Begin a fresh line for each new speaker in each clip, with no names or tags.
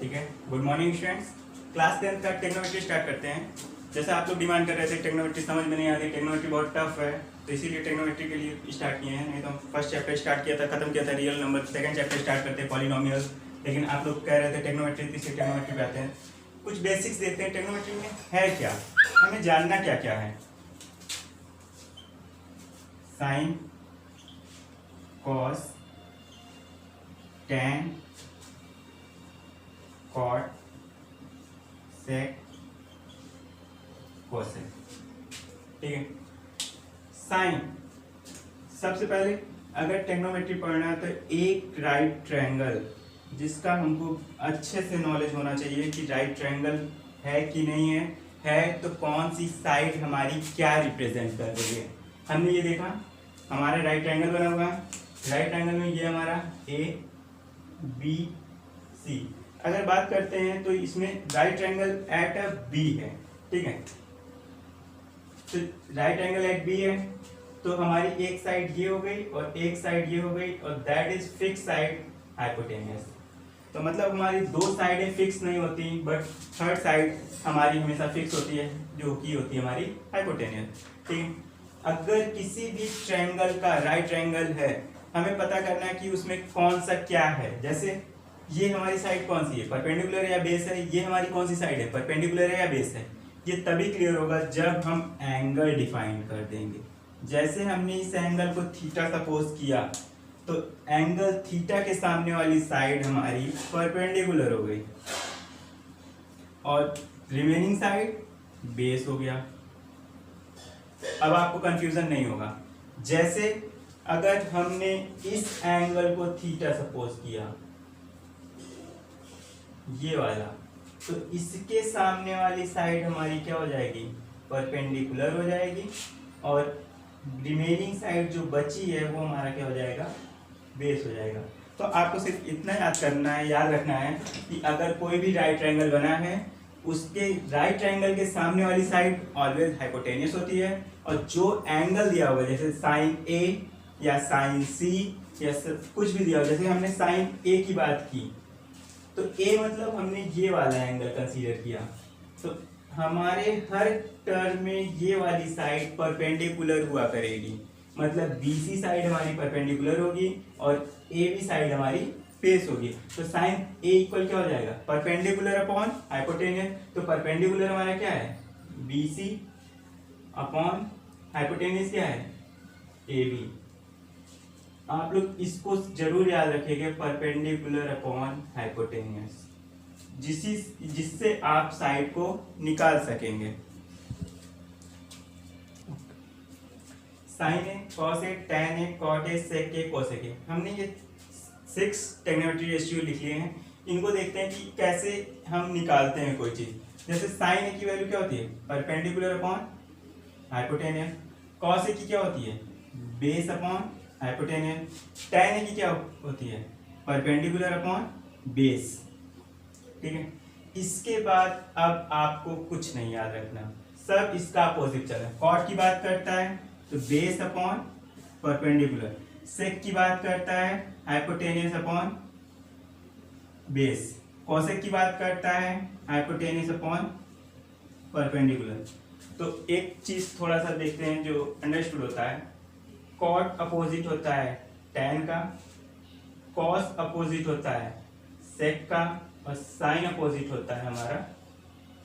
ठीक है। Good morning students. Class 10 का टेक्नोमेट्री स्टार्ट करते हैं। जैसे आप लोग डिमांड कर रहे थे टेक्नोमेट्री समझ में नहीं आती, टेक्नोमेट्री बहुत टफ है, तो इसीलिए टेक्नोमेट्री के लिए स्टार्ट किए हैं। नहीं तो फर्स्ट चैप्टर स्टार्ट किया था, खत्म किया था real number. Second chapter start करते हैं पॉलिनोमियल, लेकिन आप लोग कह रहे थे टेक्नोमेट्री, इसलिए टेक्नोमेट्री पे आते हैं। कुछ बेसिक्स देखते हैं टेक्नोमेट्री में है क्या, हमें जानना क्या क्या है। साइन, कॉस, टैन, कॉट, सेक, कोसेक। ठीक है। साइन, सबसे पहले अगर टेक्नोमेट्री पढ़ना है तो एक राइट ट्रायंगल जिसका हमको अच्छे से नॉलेज होना चाहिए कि राइट ट्रायंगल है कि नहीं है तो कौन सी साइड हमारी क्या रिप्रेजेंट कर रही है। हमने ये देखा, हमारा राइट ट्रायंगल बना हुआ है। राइट ट्रायंगल में ये हमारा ए बी सी। अगर बात करते हैं तो इसमें right triangle at A B है। ठीक है, तो राइट एंगल एट बी है, तो हमारी एक साइड ये हो गई और एक साइड ये हो गई, और that is fix side hypotenuse. तो मतलब हमारी दो साइडें फिक्स नहीं होती, बट थर्ड साइड हमारी हमेशा फिक्स होती है, जो कि होती है हमारी हाइपोटेनियस। ठीक है। अगर किसी भी ट्रायंगल का राइट ट्रायंगल है, हमें पता करना है कि उसमें कौन सा क्या है। जैसे ये हमारी साइड कौन सी है, परपेंडिकुलर या बेस है। ये हमारी कौन सी साइड है, परपेंडिकुलर है या बेस है। ये तभी क्लियर होगा जब हम एंगल डिफाइन कर देंगे। जैसे हमने इस एंगल को थीटा सपोज किया, तो एंगल थीटा के सामने वाली साइड हमारी परपेंडिकुलर हो गई और रिमेनिंग साइड बेस हो गया। अब आपको कंफ्यूजन नहीं होगा। जैसे अगर हमने इस एंगल को थीटा सपोज किया, ये वाला, तो इसके सामने वाली साइड हमारी क्या हो जाएगी, परपेंडिकुलर हो जाएगी, और रिमेनिंग साइड जो बची है वो हमारा क्या हो जाएगा, बेस हो जाएगा। तो आपको सिर्फ इतना याद करना है, याद रखना है कि अगर कोई भी राइट ट्रायंगल बना है, उसके राइट ट्रायंगल के सामने वाली साइड ऑलवेज हाइपोटेनियस होती है, और जो एंगल दिया हुआ है, जैसे साइन ए या साइन सी या कुछ भी दिया हुआ, जैसे हमने साइन ए की बात की, तो ए मतलब हमने ये वाला एंगल कंसीडर किया, तो हमारे हर टर्म में ये वाली साइड परपेंडिकुलर हुआ करेगी। मतलब बीसी साइड हमारी परपेंडिकुलर होगी और ए बी साइड हमारी बेस होगी। तो साइन ए इक्वल क्या हो जाएगा, परपेंडिकुलर अपॉन हाइपोटेनियस। तो परपेंडिकुलर हमारा क्या है, बीसी अपॉन हाइपोटेनियस क्या है, ए बी। आप लोग इसको जरूर याद रखिएगा, परपेंडिकुलर अपॉन हाइपोटेनियस, जिससे आप साइड को निकाल सकेंगे। Sine A, cos A, tan A, cot A, sec A, cosec A. हमने ये 6 ट्रिग्नोमेट्री रेशियो लिख लिए हैं। इनको देखते हैं कि कैसे हम निकालते हैं कोई चीज। जैसे साइन ए की वैल्यू क्या होती है, perpendicular upon hypotenuse. Cos A की क्या होती है, base upon hypotenuse. Tan A की क्या होती है, परपेंडिकुलर अपॉन बेस। ठीक है। इसके बाद अब आपको कुछ नहीं याद रखना, सब इसका अपोजिट चल रहा है। कॉट की बात करता है तो बेस अपॉन परपेंडिकुलर। सेक की बात करता है हाइपोटेनियस अपॉन बेस। कोसेक की बात करता है हाइपोटेनियस अपॉन परपेंडिकुलर। तो एक चीज थोड़ा सा देखते हैं जो अंडरस्टूड होता है। कॉट अपोजिट होता है टैन का, कॉस अपोजिट होता है सेक का, और साइन अपोजिट होता है हमारा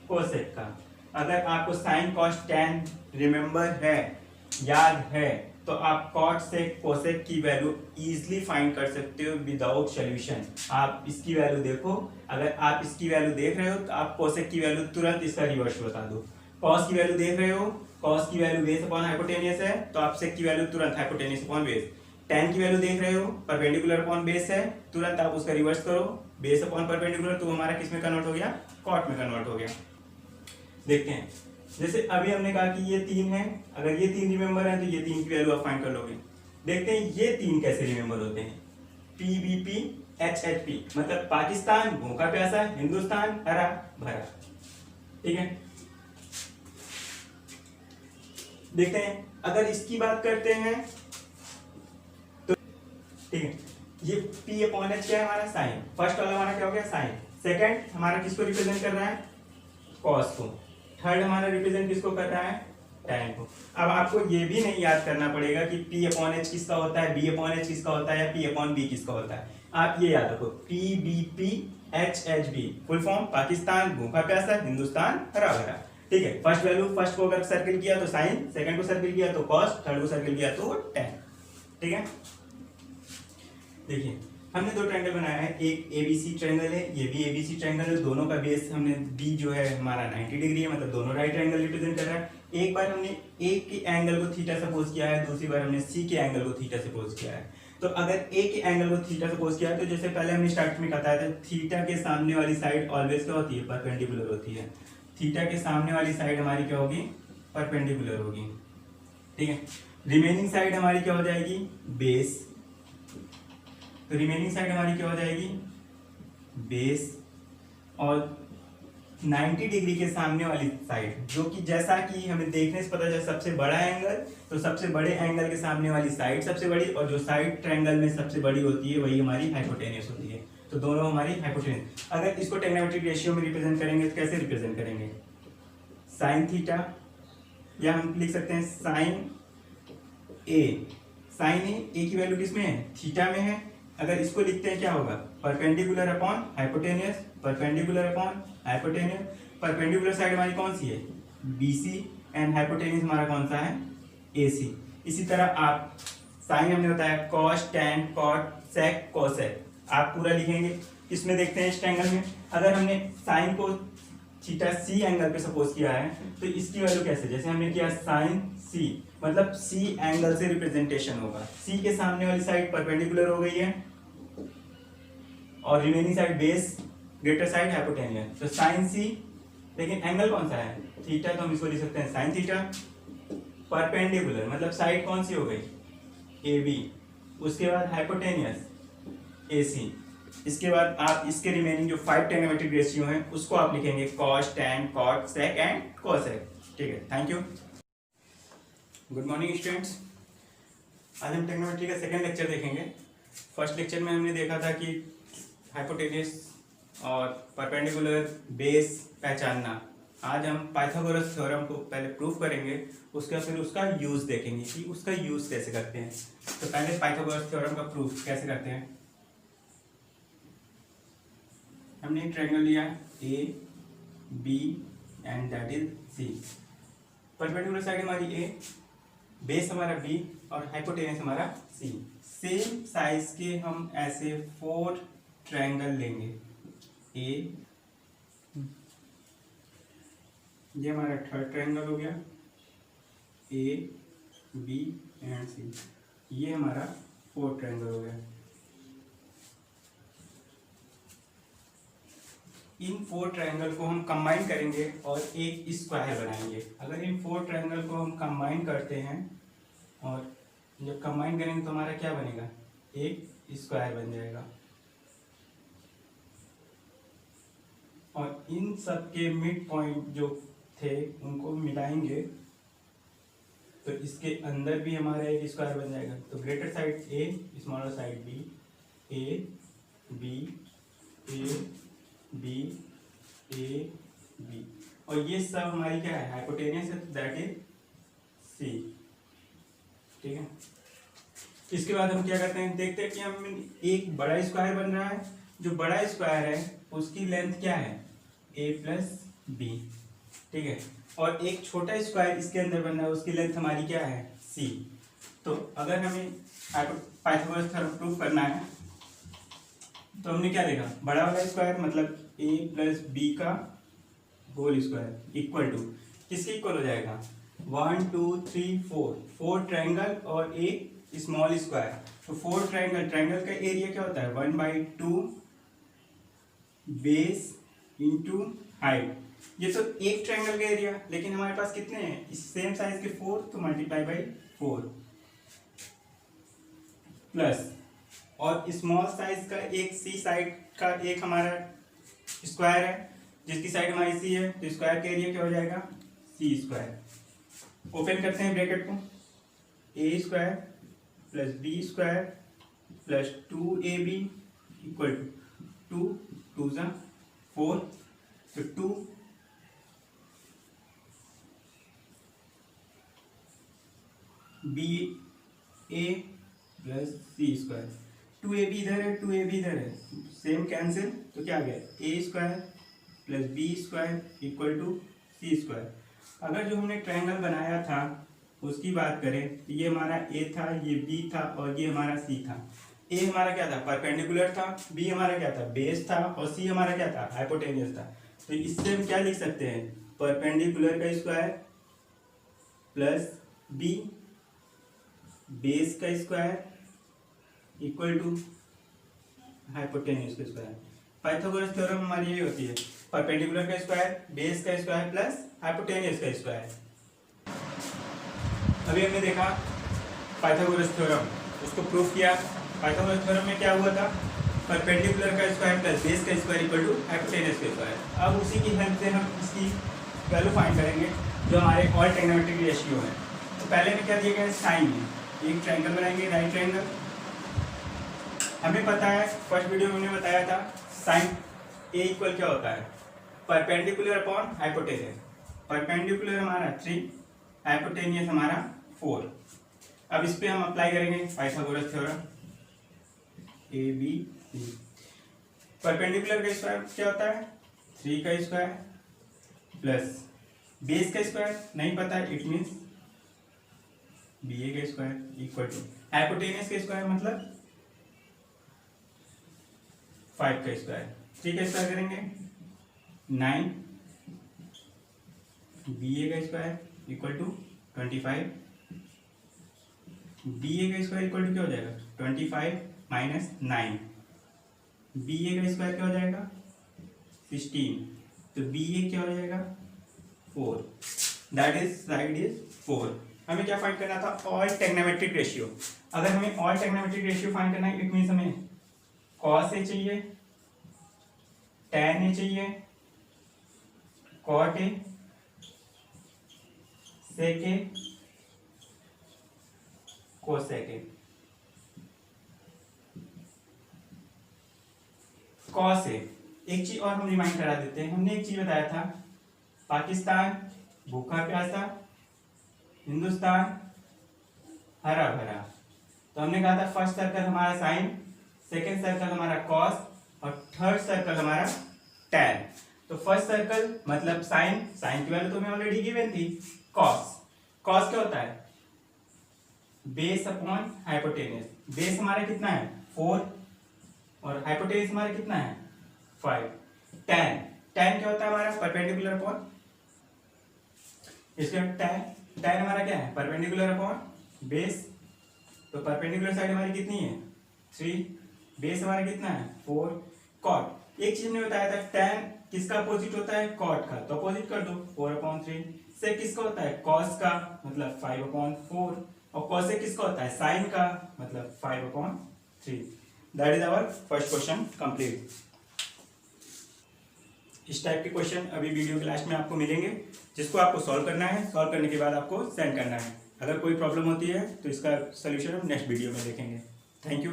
कोसेक का। अगर आपको साइन कॉस टैन रिमेंबर है, याद है, तो आप कॉट सेक कोसेक की वैल्यू इजीली फाइंड कर सकते हो विदाउट सॉल्यूशन। आप इसकी वैल्यू देखो, अगर आप इसकी वैल्यू देख रहे हो तो आप कोसेक की वैल्यू तुरंत इसका रिवर्स बता दो। कॉस की वैल्यू देख रहे हो, कॉस की वैल्यू बेस अपॉन हाइपोटेनियस है, तो आप सेक की वैल्यू तुरंत हाइपोटेनियस अपॉन बेस। टैन की वैल्यू देख रहे हो, परपेंडिकुलर अपॉन बेस है, तुरंत आप उसका रिवर्स करो, बेस अपॉन परपेंडिकुलर, तो हमारा किस में कन्वर्ट हो गया, कॉट में कन्वर्ट हो गया। देखते हैं, जैसे अभी हमने कहा कि ये 3 है, अगर ये 3 रिमेंबर है तो ये 3 की वैल्यू आप फाइंड कर लोगे। देखते हैं ये 3 कैसे रिमेंबर होते हैं। PBP HHP मतलब पाकिस्तान भूखा प्यासा, हिंदुस्तान हरा भरा। ठीक है। देखते हैं, अगर इसकी बात करते हैं तो ठीक है, ये P अपॉन H क्या है हमारा, साइन। फर्स्ट वाला हमारा क्या हो गया, साइन। सेकंड हमारा किसको रिप्रेजेंट कर रहा है, कॉस को। थर्ड हमारा रिप्रेजेंट किसको कर रहा है, tan को। अब आपको ये भी नहीं याद करना पड़ेगा कि P अपॉन एच किसका होता है, B अपॉन एच किसका होता है, या P अपॉन बी किसका होता है। आप ये याद रखो, PBP HHB full form Pakistan भूखा प्यासा हिंदुस्तान हरा भरा। ठीक है, फर्स्ट वैल्यू, फर्स्ट को अगर सर्किल किया तो साइन, सेकंड को सर्किल किया तो कॉस, थर्ड को सर्किल किया तो tan। ठीक है, देखिए हमने दो ट्रायंगल बनाया है, एक एबीसी ट्रायंगल है, ये भी एबीसी ट्रायंगल है। दोनों का बेस हमने बी जो है हमारा 90 डिग्री है, मतलब दोनों राइट ट्रायंगल रिप्रेजेंट कर रहा है। एक बार हमने ए के एंगल को थीटा सपोज किया है, दूसरी बार हमने सी के एंगल को थीटा सपोज किया है। तो अगर ए के एंगल को थीटा सपोज किया है, तो जैसे पहले हमने स्टार्ट में बताया था, थीटा के सामने वाली साइड ऑलवेज क्या होती है, परपेंडिकुलर होती है। थीटा के सामने वाली साइड हमारी क्या होगी, परपेंडिकुलर होगी। ठीक है, रिमेनिंग साइड हमारी क्या हो जाएगी, बेस। तो रिमेनिंग साइड हमारी क्या हो जाएगी, बेस। और 90 डिग्री के सामने वाली साइड, जो कि जैसा कि हमें देखने से पता चला सबसे बड़ा एंगल, तो सबसे बड़े एंगल के सामने वाली साइड सबसे बड़ी, और जो साइड ट्रायंगल में सबसे बड़ी होती है वही हमारी हाइपोटेनियस होती है। तो दोनों हमारी हाइपोटेनियस। अगर इसको ट्रिग्नोमेट्रिक रेशियो में रिप्रेजेंट करेंगे तो कैसे रिप्रेजेंट करेंगे, साइन थीटा, या हम लिख सकते हैं साइन ए। साइन ए की वैल्यू किसमें है, थीटा में है। अगर इसको लिखते हैं क्या होगा, perpendicular upon hypotenuse, perpendicular upon hypotenuse. Perpendicular side हमारी कौन सी है, बीसी, एंड हाइपोटेनियस हमारा कौन सा है, एसी। इसी तरह आप साइन हमने बताया कॉस, टैन, कॉट, सेक, कोसेक, आप पूरा लिखेंगे। इसमें देखते हैं इस ट्रायंगल में, अगर हमने साइन को थीटा सी एंगल पे सपोज किया है, तो इसकी वैल्यू कैसे, जैसे हमने किया साइन सी, मतलब सी एंगल से रिप्रेजेंटेशन होगा। सी के सामने वाली साइड परपेंडिकुलर हो गई है, और remaining side base, greater side hypotenuse. तो साइन सी, लेकिन एंगल कौन सा है, थीटा, तो हम इसको लिख सकते हैं साइन थीटा। परपेंडिकुलर मतलब साइड कौन सी हो गई, ए बी। उसके बाद हाइपोटेनियस, ए सी। इसके बाद आप इसके रिमेनिंग जो 5 ट्रिग्नोमेट्रिक रेशियो हैं उसको आप लिखेंगे cos, tan, cot, sec and cosec. ठीक है, thank you. Good morning students. आज हम ट्रिग्नोमेट्री का सेकंड लेक्चर देखेंगे। फर्स्ट लेक्चर में हमने देखा था कि हाइपोटेनियस और परपेंडिकुलर बेस पहचानना। आज हम पाइथागोरस थ्योरम को पहले प्रूफ करेंगे, उसके बाद फिर उसका यूज देखेंगे कि उसका यूज कैसे करते हैं। तो पहले पाइथागोरस थ्योरम का प्रूफ कैसे करते हैं। हमने एक ट्रायंगल लिया A B and that is C. Perpendicular side हमारी ए, बेस हमारा बी, और हाइपोटेनियस हमारा सी। सेम साइज के हम ऐसे 4 ट्रायंगल लेंगे। ए, ये हमारा थर्ड ट्रायंगल हो गया, ए बी एंड सी। ये हमारा 4th ट्रायंगल हो गया। इन 4 ट्रायंगल को हम कंबाइन करेंगे और एक स्क्वायर बनाएंगे। अगर इन 4 ट्रायंगल को हम कंबाइन करते हैं और जब कंबाइन करेंगे तो हमारा क्या बनेगा, एक स्क्वायर बन जाएगा। और इन सब के मिड पॉइंट जो थे उनको मिलाएंगे तो इसके अंदर भी हमारा एक स्क्वायर बन जाएगा। तो greater side A, smaller side B, A B, A B, A B, और ये सब हमारी क्या है, हाइपोटेनियस है, दैट इज सी। ठीक है, इसके बाद हम क्या करते हैं, देखते हैं कि हम एक बड़ा स्क्वायर बन रहा है। जो बड़ा स्क्वायर है उसकी लेंथ क्या है, ए प्लस बी। ठीक है, और एक छोटा स्क्वायर इसके अंदर बन रहा है, उसकी लेंथ हमारी क्या है, सी। तो अगर हमें पाइथागोरस थ्योरम प्रूफ करना है तो हमने क्या देखा, बड़ा वाला स्क्वायर मतलब ए प्लस बी का होल स्क्वायर इक्वल टू किसके इक्वल हो जाएगा, 1 2 3 4 ट्रायंगल और एक स्मॉल स्क्वायर। तो 4 ट्रायंगल, ट्रायंगल का एरिया क्या होता है, 1/2 बेस इंटू हाइट। ये तो एक ट्रायंगल का एरिया, लेकिन हमारे पास कितने हैं, इस सेम साइज के 4, तो मल्टीप्लाई बाई 4 प्लस, और स्मॉल साइज का एक सी साइड का एक हमारा स्क्वायर है जिसकी साइड हमारी सी है, तो स्क्वायर का एरिया क्या हो जाएगा, सी स्क्वायर। ओपन करते हैं ब्रैकेट को, a square plus b square plus 2ab equal to 2 2 ज़ा 4, तो 2 BA प्लस सी स्क्वायर, 2AB इधर है 2AB इधर है, सेम कैंसिल, तो क्या आ गया a square plus b square equal to c square. अगर जो हमने ट्रायंगल बनाया था उसकी बात करें तो ये हमारा ए था, ये बी था और ये हमारा सी था। ए हमारा क्या था परपेंडिकुलर था, बी हमारा क्या था बेस था और सी हमारा क्या था हाइपोटेनियस था। तो इससे हम क्या लिख सकते हैं परपेंडिकुलर का स्क्वायर प्लस बी बेस का स्क्वायर इक्वल टू हाइपोटेन्यूज का स्क्वायर। पाइथागोरस थ्योरम हमारी ये होती है परपेंडिकुलर का स्क्वायर बेस का स्क्वायर प्लस हाइपोटेन्यूज का स्क्वायर। अभी हमने देखा पाइथागोरस थ्योरम, उसको प्रूफ किया। पाइथागोरस थ्योरम में क्या हुआ था परपेंडिकुलर का स्क्वायर प्लस बेस का स्क्वायर इक्वल टू हाइपोटेन्यूज का स्क्वायर। अब उसी की हेल्प से हम इसकी वैल्यू फाइंड करेंगे जो हमारे ऑल ट्रिग्नोमेट्रिक रेशियो है। तो पहले में क्या दिया गया है साइन में एक ट्रायंगल बनाएंगे राइट ट्रायंगल। हमें पता है फर्स्ट वीडियो में हमने बताया था साइन ए इक्वल क्या होता है परपेंडिकुलर अपॉन हाइपोटेनियस। परपेंडिकुलर हमारा 3, हाइपोटेनियस हमारा 4। अब इस पे हम अप्लाई करेंगे Pythagoras theorem A B C. Perpendicular का स्क्वायर क्या होता है 3 का स्क्वायर प्लस बेस का स्क्वायर नहीं पता है इट मीन्स बी ए का स्क्वायर इक्वल टू हाइपोटेनियस का स्क्वायर मतलब 5 का स्क्वायर। 3 का स्क्वायर करेंगे 9 बी ए का square equal to 25। B A का स्क्वायर इक्वल टू क्या हो जाएगा 25 माइनस 9। बी ए का स्क्वायर क्या हो जाएगा 16, तो बी ए क्या हो जाएगा 4, दैट इज साइड इज 4। हमें क्या फाइंड करना था ऑल ट्रिग्नोमेट्रिक रेशियो। अगर हमें ऑल ट्रिग्नोमेट्रिक रेशियो फाइंड करना है इट मीन्स हमें कॉस ए चाहिए, टैन ए चाहिए, cot A, sec A, cosec a. Cos a एक चीज और हम रिमाइंड करा देते हैं, हमने एक चीज बताया था पाकिस्तान भूखा प्यासा, हिंदुस्तान हरा भरा। तो हमने कहा था फर्स्ट सर्कल हमारा साइन, सेकेंड सर्कल हमारा कॉस और थर्ड सर्कल हमारा टैन। तो फर्स्ट सर्कल मतलब साइन, साइन की वैल्यू तो हमें ऑलरेडी गिवन थी। कॉस, कॉस क्या होता है बेस अपॉन हाइपोटेनियस। बेस हमारा कितना है 4 और हाइपोटेनियस हमारा कितना है 5। टैन, टैन क्या होता है हमारा परपेंडिकुलर अपॉन, इसलिए टैन टैन हमारा क्या है परपेंडिकुलर अपॉन बेस। तो परपेंडिकुलर साइड हमारी कितनी है 3, बेस हमारा कितना है 4। कॉट, एक चीज हमने बताया था टैन किसका अपोजिट होता है कॉट का, तो अपोजिट कर दो 4/3। सेक किसका होता है कॉस का मतलब 5/4 और कॉसेक किसका होता है साइन का मतलब 5/3। That is our first question complete. इस टाइप के क्वेश्चन अभी वीडियो के लास्ट में आपको मिलेंगे जिसको आपको सॉल्व करना है। सॉल्व करने के बाद आपको सेंड करना है। अगर कोई प्रॉब्लम होती है तो इसका सोल्यूशन हम नेक्स्ट वीडियो में देखेंगे। Thank you.